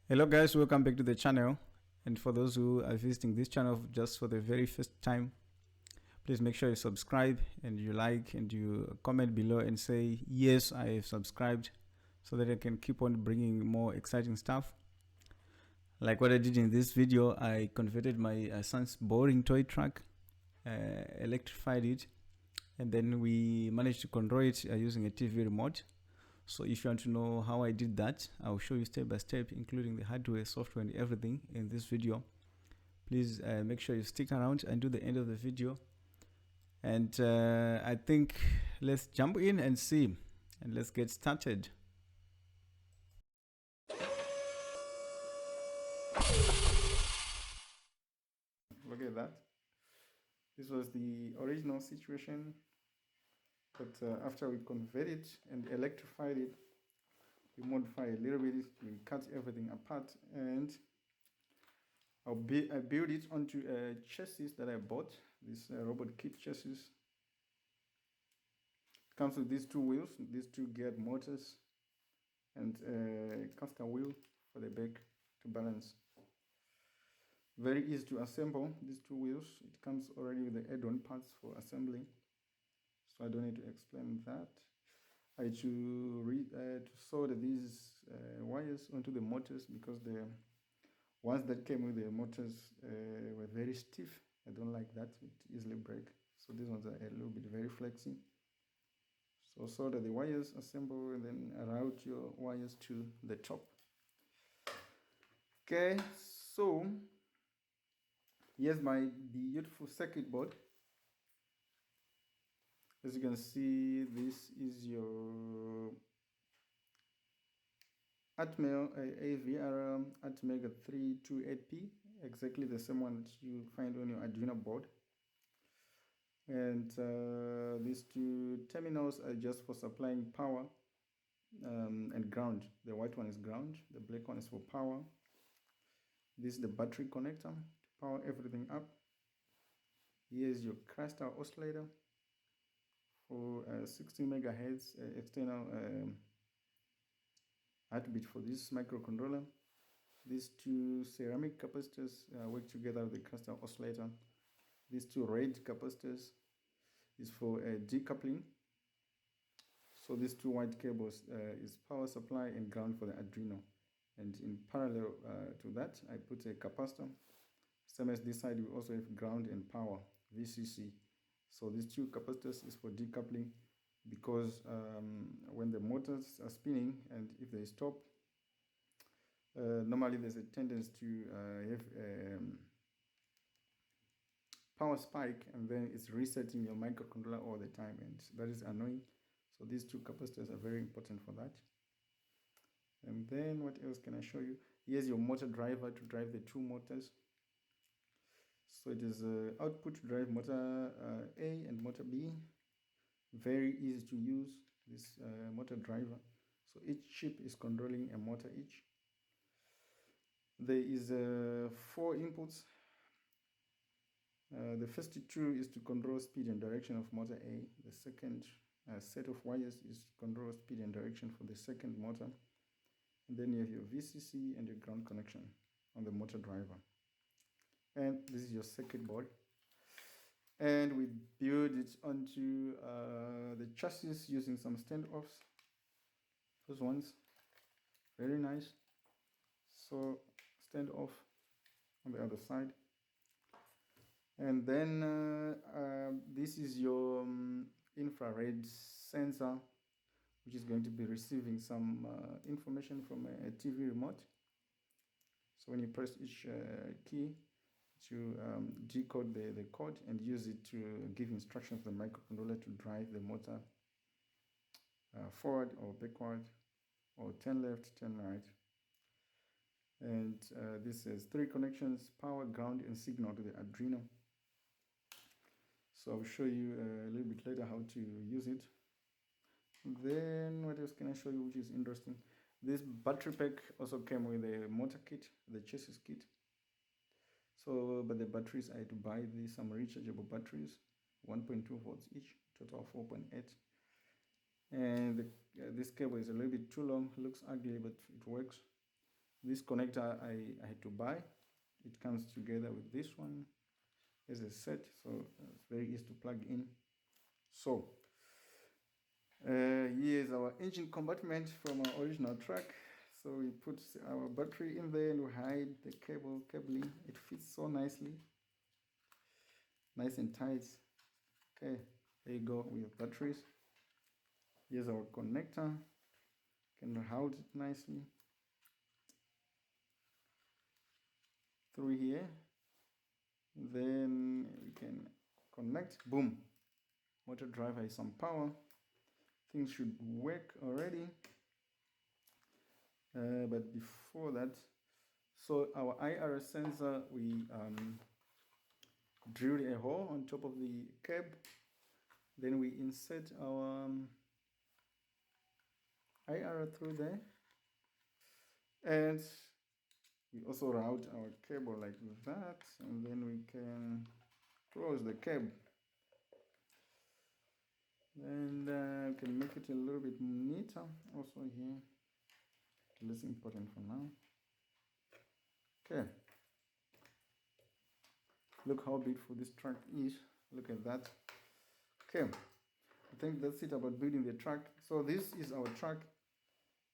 Hello guys, welcome back to the channel. And for those who are visiting this channel just for the very first time, please make sure you subscribe and you like and you comment below and say yes, I have subscribed, so that I can keep on bringing more exciting stuff. Like what I did in this video, I converted my son's boring toy truck, electrified it, and then we managed to control it using a TV remote. So if you want to know how I did that, I'll show you step by step, including the hardware, software, and everything in this video. Please make sure you stick around until the end of the video. And I think let's jump in and see, and let's get started. Look at that. This was the original situation, but after we converted it and electrified it, we modify a little bit, we cut everything apart, and I built it onto a chassis that I bought, this robot kit chassis. It comes with these two wheels, these two geared motors, and a caster wheel for the back to balance. Very easy to assemble, these two wheels. It comes already with the add-on parts for assembling, so I don't need to explain that. I had to solder these wires onto the motors because the ones that came with the motors were very stiff. I don't like that, it easily break. So these ones are a little bit very flexy. So solder the wires, assemble, and then route your wires to the top. Okay, so here's my beautiful circuit board. As you can see, this is your AVR ATmega 328P, exactly the same one that you find on your Arduino board. And these two terminals are just for supplying power and ground. The white one is ground, the black one is for power. This is the battery connector to power everything up. Here's your crystal oscillator for 16 megahertz external heartbeat for this microcontroller. These two ceramic capacitors work together with the crystal oscillator. These two red capacitors is for decoupling. So these two white cables is power supply and ground for the Arduino. And in parallel to that, I put a capacitor. Same as this side, we also have ground and power, VCC. So these two capacitors is for decoupling, because when the motors are spinning and if they stop, normally there's a tendency to have power spike, and then it's resetting your microcontroller all the time, and that is annoying. So these two capacitors are very important for that. And then what else can I show you? Here's your motor driver to drive the two motors. So it is output to drive motor A and motor B. Very easy to use, this motor driver. So each chip is controlling a motor each. There is 4 inputs. The first two is to control speed and direction of motor A. The second set of wires is to control speed and direction for the second motor. And then you have your VCC and your ground connection on the motor driver. And this is your circuit board. And we build it onto the chassis using some standoffs. Those ones, very nice. So standoff on the other side. And then this is your infrared sensor, which is going to be receiving some information from a TV remote. So when you press each key to decode the code and use it to give instructions to the microcontroller to drive the motor forward or backward, or turn left, turn right. And this has 3 connections: power, ground, and signal to the Arduino. So I'll show you a little bit later how to use it. Then what else can I show you which is interesting? This battery pack also came with a motor kit, the chassis kit. So, but the batteries, I had to buy some rechargeable batteries, 1.2 volts each, total 4.8. And this cable is a little bit too long, looks ugly, but it works. This connector I had to buy. It comes together with this one as a set, so it's very easy to plug in. So here's our engine compartment from our original truck. So we put our battery in there and we hide the cabling. It fits so nicely, nice and tight. Okay, there you go with your batteries. Here's our connector. Can hold it nicely through here. Then we can connect. Boom, motor driver has some power. Things should work already. But before that, so our IR sensor, we drilled a hole on top of the cab. Then we insert our IR through there, and we also route our cable like that, and then we can close the cab, and we can make it a little bit neater also here. Less important for now. Okay, look how beautiful this truck is. Look at that. Okay, I think that's it about building the truck. So this is our truck.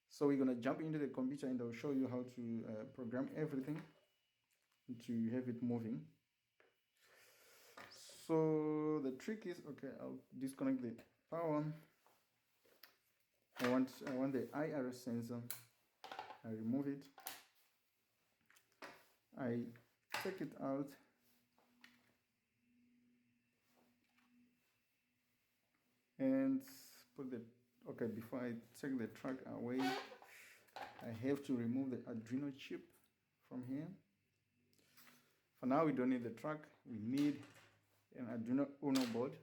So we're gonna jump into the computer and I'll show you how to program everything to have it moving. So the trick is, okay, I'll disconnect the power. I want the IR sensor. I remove it. I take it out. And put the, okay, before I take the truck away, I have to remove the Arduino chip from here. For now, we don't need the truck. We need an Arduino UNO board.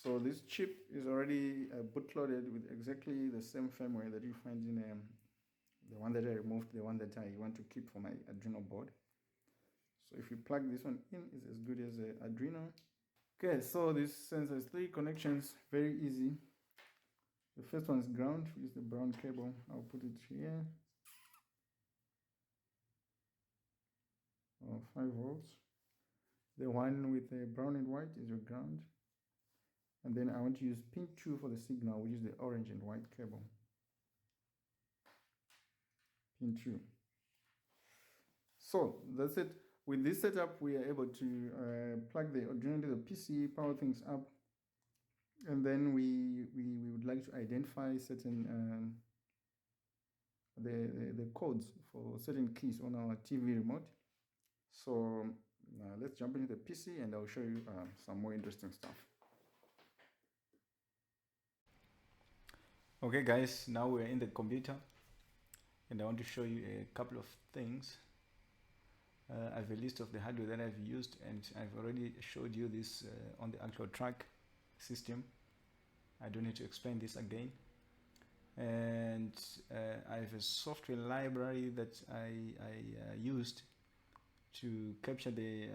So this chip is already bootloaded with exactly the same firmware that you find in the one that I removed, the one that I want to keep for my Arduino board. So if you plug this one in, it's as good as the Arduino. Okay, so this sensor has 3 connections, very easy. The first one is ground, which is the brown cable. I'll put it here. 5 volts. The one with the brown and white is your ground. And then I want to use pin 2 for the signal, which is the orange and white cable. Pin 2. So that's it. With this setup, we are able to plug the Arduino into the PC, power things up, and then we would like to identify certain the codes for certain keys on our TV remote. So let's jump into the PC and I'll show you some more interesting stuff. Okay guys, now we're in the computer and I want to show you a couple of things. I have a list of the hardware that I've used, and I've already showed you this on the actual track system. I don't need to explain this again. And I have a software library that I used to capture the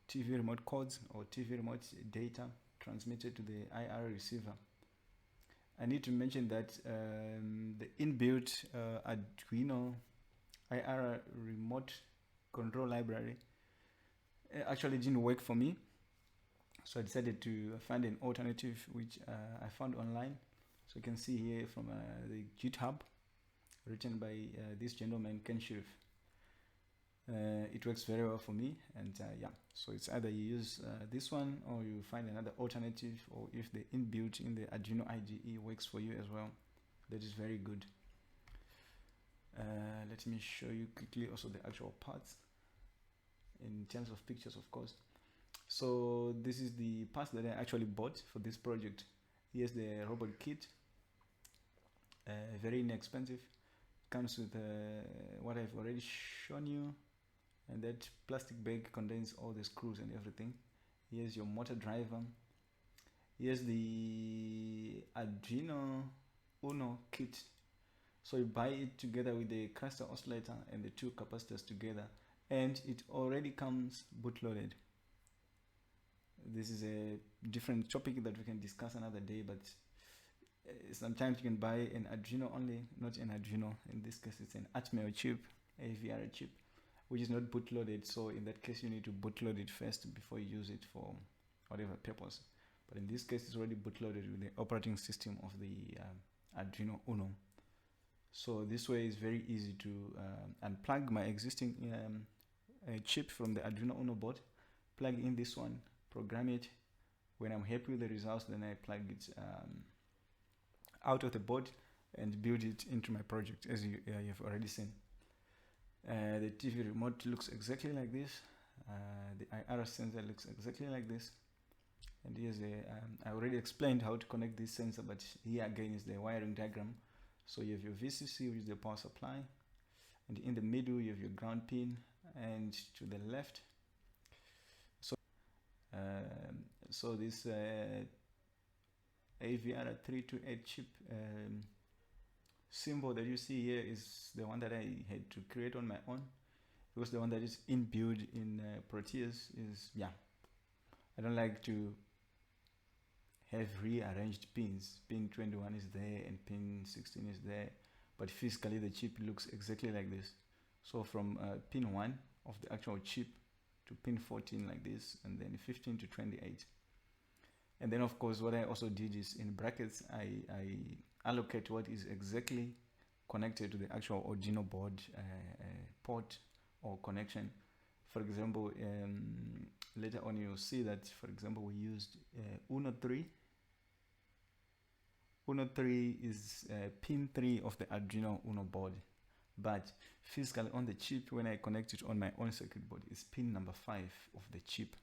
TV remote codes or TV remote data transmitted to the IR receiver. I need to mention that the inbuilt Arduino IR remote control library actually didn't work for me, so I decided to find an alternative, which I found online. So you can see here from the GitHub, written by this gentleman Ken Shirf. It works very well for me, and yeah, so it's either you use this one or you find another alternative, or if the inbuilt in the Arduino IDE works for you as well, that is very good. Let me show you quickly also the actual parts in terms of pictures, of course. So this is the parts that I actually bought for this project. Here's the robot kit, very inexpensive. Comes with what I've already shown you, and that plastic bag contains all the screws and everything. Here's your motor driver. Here's the Arduino UNO kit. So you buy it together with the cluster oscillator and the 2 capacitors together, and it already comes bootloaded. This is a different topic that we can discuss another day, but Sometimes you can buy an Arduino only, not an Arduino. In this case, it's an ATmega chip, AVR chip, which is not bootloaded. So in that case, you need to bootload it first before you use it for whatever purpose. But in this case, it's already bootloaded with the operating system of the Arduino UNO. So this way is very easy to unplug my existing chip from the Arduino UNO board, plug in this one, program it. When I'm happy with the results, then I plug it out of the board and build it into my project, as you've already seen. The TV remote looks exactly like this. The IR sensor looks exactly like this. And here's I already explained how to connect this sensor, but here again is the wiring diagram. So you have your VCC, which is the power supply, and in the middle you have your ground pin, and to the left, so this AVR 328 chip symbol that you see here is the one that I had to create on my own, because the one that is inbuilt in Proteus is, I don't like to have rearranged pins. Pin 21 is there and pin 16 is there, but physically the chip looks exactly like this. So from pin 1 of the actual chip to pin 14 like this, and then 15 to 28. And then of course what I also did is in brackets I allocate what is exactly connected to the actual Arduino board port or connection. For example, later on you'll see that, for example, we used UNO 3. UNO 3 is pin 3 of the Arduino UNO board, but physically on the chip, when I connect it on my own circuit board, it's pin number 5 of the chip.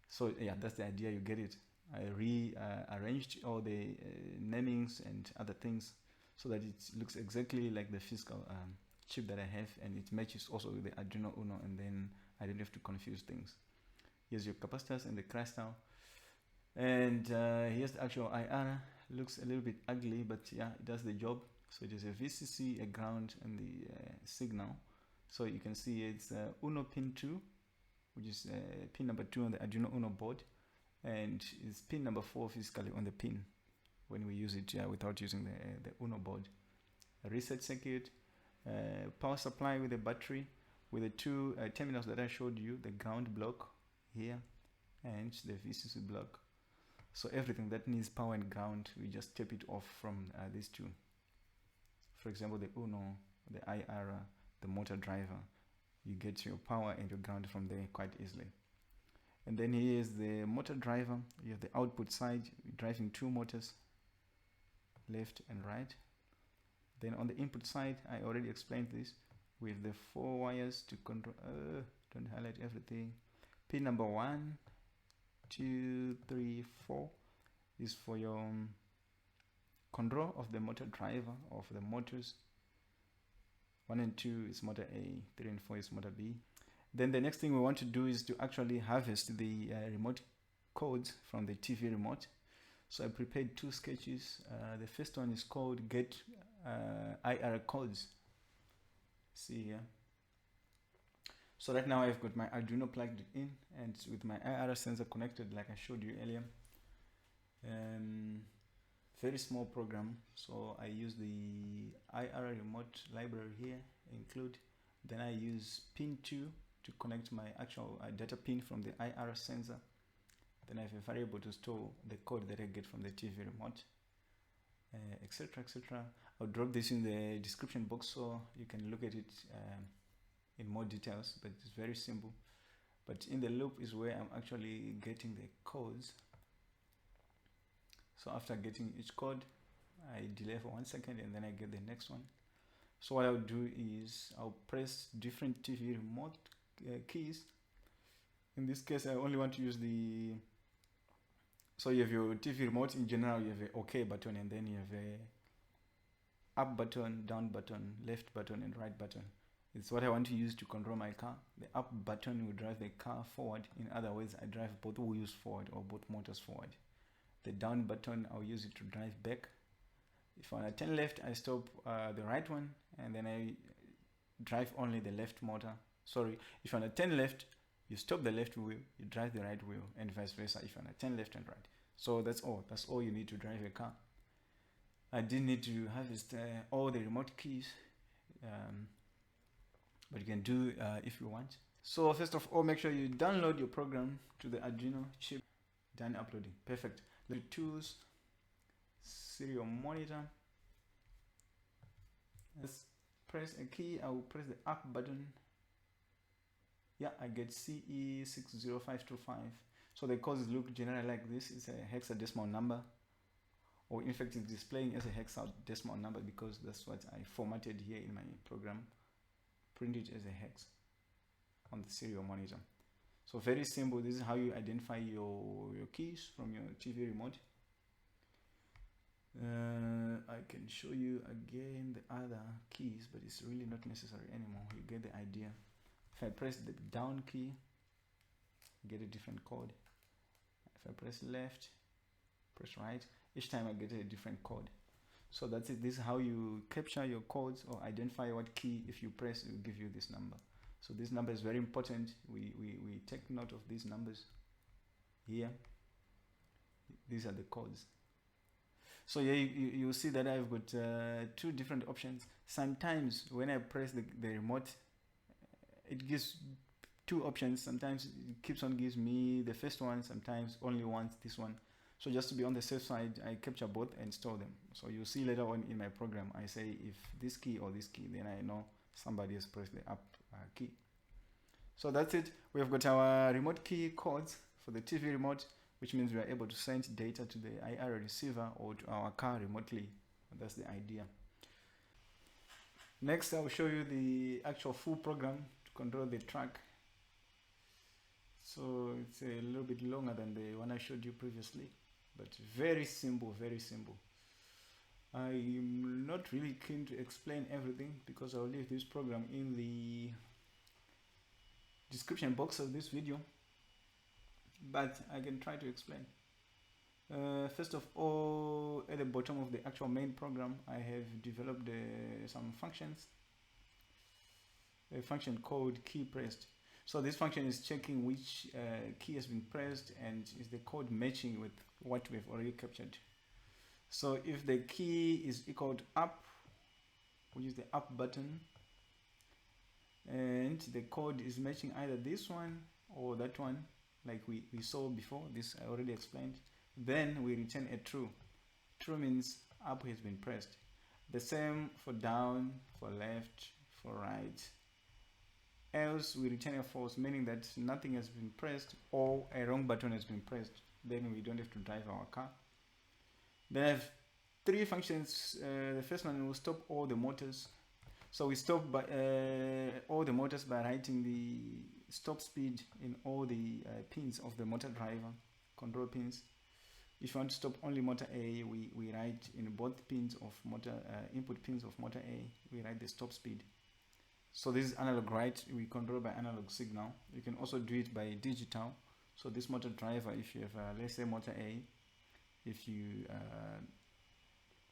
So that's the idea, you get it. I rearranged all the namings and other things so that it looks exactly like the physical chip that I have, and it matches also with the Arduino UNO, and then I don't have to confuse things. Here's your capacitors and the crystal, and here's the actual IR. Looks a little bit ugly, but it does the job. So it is a VCC, a ground, and the signal. So you can see it's UNO pin 2, which is pin number 2 on the Arduino UNO board, and it's pin number 4 physically on the pin when we use it without using the UNO board. A reset circuit, power supply with a battery, with the two terminals that I showed you, the ground block here and the VCC block. So everything that needs power and ground, we just tape it off from these two. For example, the UNO, the IR, the motor driver, you get your power and your ground from there quite easily. And then here is the motor driver. You have the output side, driving two motors, left and right. Then on the input side, I already explained this with the 4 wires to control. Don't highlight everything. Pin number 1, 2, 3, 4 is for your control of the motor driver, of the motors. 1 and 2 is motor A, 3 and 4 is motor B. Then the next thing we want to do is to actually harvest the remote codes from the TV remote. So I prepared 2 sketches. The first one is called Get IR Codes. See here. So right now I've got my Arduino plugged in, and with my IR sensor connected like I showed you earlier. Very small program, so I use the IR remote library here, include. Then I use pin 2 to connect my actual data pin from the IR sensor. Then I have a variable to store the code that I get from the TV remote, etc, etc. I'll drop this in the description box so you can look at it in more details, but it's very simple. But in the loop is where I'm actually getting the codes. So after getting each code, I delay for 1 second and then I get the next one. So what I'll do is I'll press different TV remote keys. In this case, I only want to use the... So you have your TV remote in general, you have a OK button, and then you have a up button, down button, left button, and right button. It's what I want to use to control my car. The up button will drive the car forward. In other words, I drive both wheels forward or both motors forward. The down button, I'll use it to drive back. If I want to turn left, I stop the right one, and then I drive only the left motor. Sorry, if you want to turn left, you stop the left wheel, you drive the right wheel, and vice versa if you want to turn left and right. So that's all you need to drive a car. I didn't need to harvest all the remote keys, but you can do if you want. So first of all, make sure you download your program to the Arduino chip. Done uploading. Perfect. The tools, serial monitor. Let's press a key. I will press the up button. Yeah, I get HX1838 So the codes look generally like this. It's a hexadecimal number, or in fact it's displaying as a hexadecimal number because that's what I formatted here in my program. Print it as a hex on the serial monitor. So very simple. This is how you identify your keys from your TV remote. I can show you again the other keys, but it's really not necessary anymore. You get the idea. If I press the down key, I get a different code. If I press left, press right, each time I get a different code. So that's it. This is how you capture your codes or identify what key, if you press, it will give you this number. So this number is very important. We take note of these numbers here. These are the codes. So yeah, you see that I've got two different options. Sometimes when I press the remote, it gives two options. Sometimes it keeps on gives me the first one, sometimes only wants this one. So just to be on the safe side, I capture both and store them. So you'll see later on in my program, I say if this key or this key, then I know somebody has pressed the up key. So that's it. We have got our remote key codes for the TV remote, which means we are able to send data to the IR receiver or to our car remotely. That's the idea. Next, I'll show you the actual full program to control the track. So it's a little bit longer than the one I showed you previously, but very simple, very simple. I'm not really keen to explain everything because I'll leave this program in the description box of this video, but I can try to explain. First of all, at the bottom of the actual main program, I have developed some functions. A function called key pressed. So this function is checking which key has been pressed and is the code matching with what we've already captured. So if the key is equal to up, which is the up button, and the code is matching either this one or that one, like we saw before, this I already explained, then we return a true. True means up has been pressed. The same for down, for left, for right. Else we return a false, meaning that nothing has been pressed or a wrong button has been pressed. Then we don't have to drive our car. Then I have three functions. The first one will stop all the motors. So we stop by, all the motors by writing the stop speed in all the pins of the motor driver, control pins. If you want to stop only motor A, we write in both pins of motor, input pins of motor A, we write the stop speed. So this is analog write, we control by analog signal. You can also do it by digital. So this motor driver, if you have, let's say motor A, if you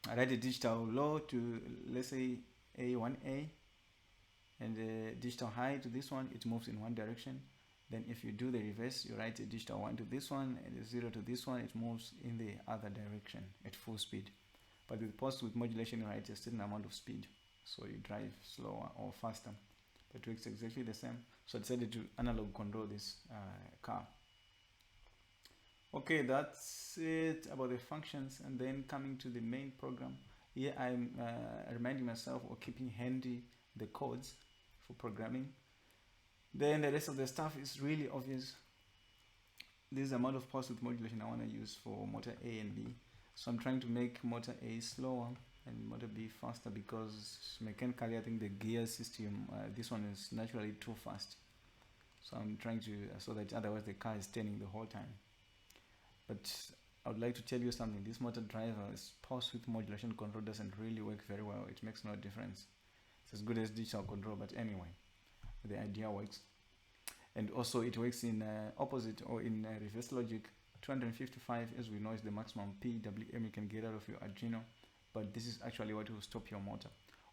write a digital low to, let's say A1A, and digital high to this one, it moves in one direction. Then if you do the reverse, you write a digital 1 to this one and a 0 to this one, it moves in the other direction at full speed. But with pulse width modulation, you write a certain amount of speed. So you drive slower or faster. But it works exactly the same. So I decided to analog control this car. Okay, that's it about the functions. And then coming to the main program. Here I'm reminding myself or keeping handy the codes for programming. Then the rest of the stuff is really obvious. This is the amount of pulse width modulation I want to use for motor A and B. So I'm trying to make motor A slower and motor B faster because mechanically I think the gear system, this one is naturally too fast. So I'm trying to, so that otherwise the car is turning the whole time. But I would like to tell you something. This motor driver's pulse width modulation control doesn't really work very well. It makes no difference. It's as good as digital control, but anyway, the idea works. And also it works in opposite or in reverse logic. 255, as we know, is the maximum PWM you can get out of your Arduino, but this is actually what will stop your motor.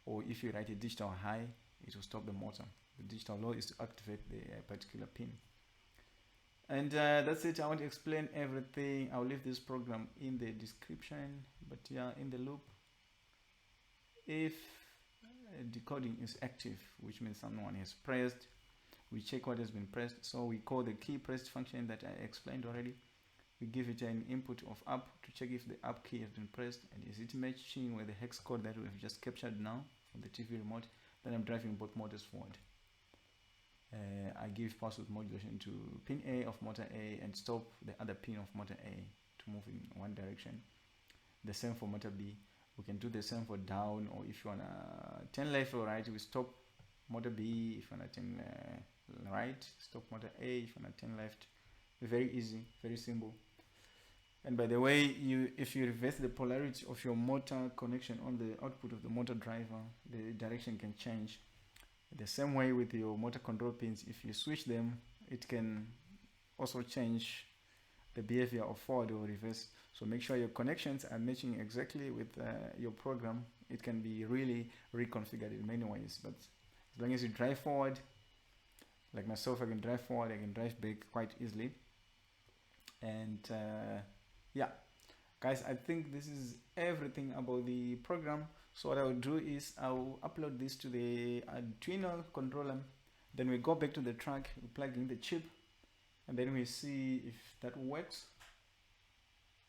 Or if you write a digital high, it will stop the motor. The digital low is to activate the particular pin. And that's it. I want to explain everything. I'll leave this program in the description, but yeah, in the loop. if decoding is active, which means someone has pressed. We check what has been pressed, so we call the key pressed function that I explained already. We give it an input of up to check if the up key has been pressed and is it matching with the hex code that we have just captured now from the TV remote. Then I'm driving both motors forward. I give password modulation to pin A of motor A and stop the other pin of motor A to move in one direction. The same for motor B. We can do the same for down, or if you want to turn left or right, we stop motor B. If you want to turn right, stop motor A. If you want to turn left. Very easy, very simple. And by the way, if you reverse the polarity of your motor connection on the output of the motor driver, the direction can change. The same way with your motor control pins, if you switch them, it can also change the behavior of forward or reverse. So make sure your connections are matching exactly with your program. It can be really reconfigured in many ways, but as long as you drive forward, like myself, I can drive forward, I can drive back quite easily. And yeah, guys, I think this is everything about the program. So what I will do is I will upload this to the Arduino controller. Then we go back to the track, we plug in the chip, and then we see if that works.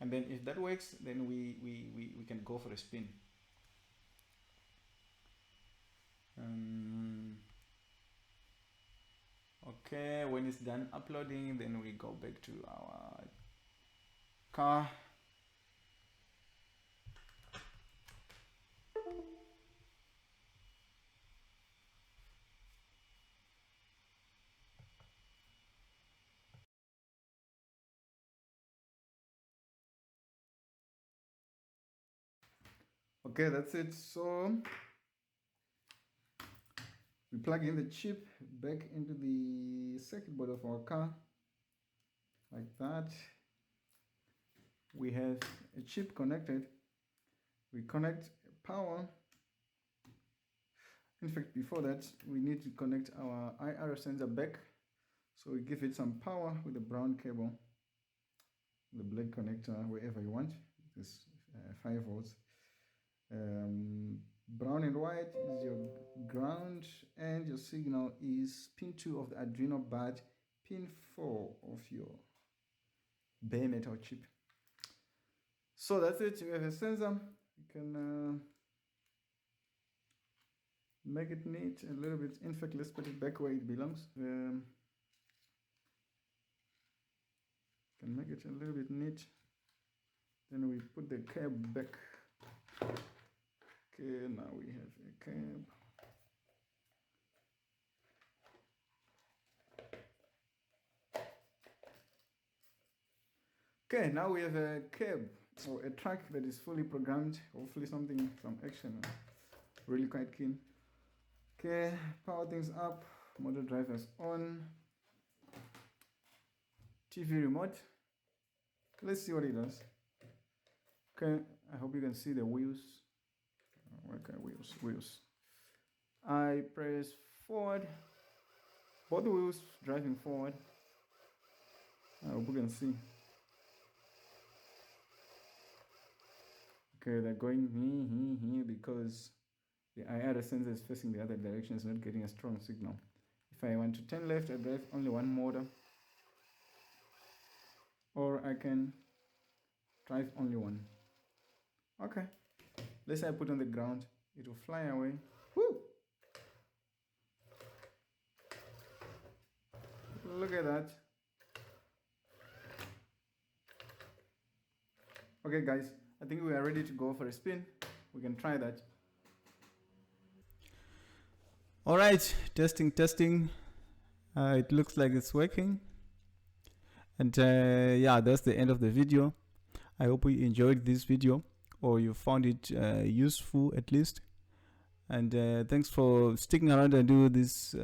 And then if that works, then we can go for a spin. Okay, when it's done uploading, then we go back to our car. Okay, that's it. So we plug in the chip back into the circuit board of our car, like that. We have a chip connected. We connect power. In fact, before that, we need to connect our IR sensor back. So we give it some power with the brown cable, the black connector, wherever you want. This 5 volts. Brown and white is your ground, and your signal is pin 2 of the Arduino, but pin 4 of your bare metal chip. So that's it. You have a sensor. You can make it neat a little bit. In fact, let's put it back where it belongs. Can make it a little bit neat. Then we put the cab back. Okay, now we have a cab. Okay, now we have a cab or a track that is fully programmed. Hopefully some action. Really quite keen. Okay, power things up. Motor drivers on. TV remote. Let's see what it does. Okay, I hope you can see the wheels. Okay, wheels. I press forward. Both wheels driving forward. I hope you can see. Okay, they're going here because the IR sensor is facing the other direction. It's not getting a strong signal. If I want to turn left, I drive only one motor. Or I can drive only one. Okay. Let's say I put on the ground. It will fly away. Woo! Look at that. Okay, guys. I think we are ready to go for a spin. We can try that. All right, testing. It looks like it's working. And yeah, that's the end of the video. I hope you enjoyed this video, or you found it useful at least. And thanks for sticking around and do this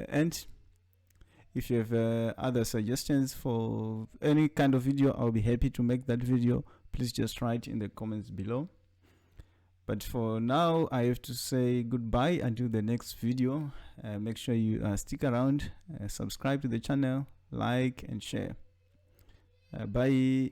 end. If you have other suggestions for any kind of video, I'll be happy to make that video. Please just write in the comments below. But for now, I have to say goodbye until the next video. Make sure you stick around, subscribe to the channel, like and share. Bye.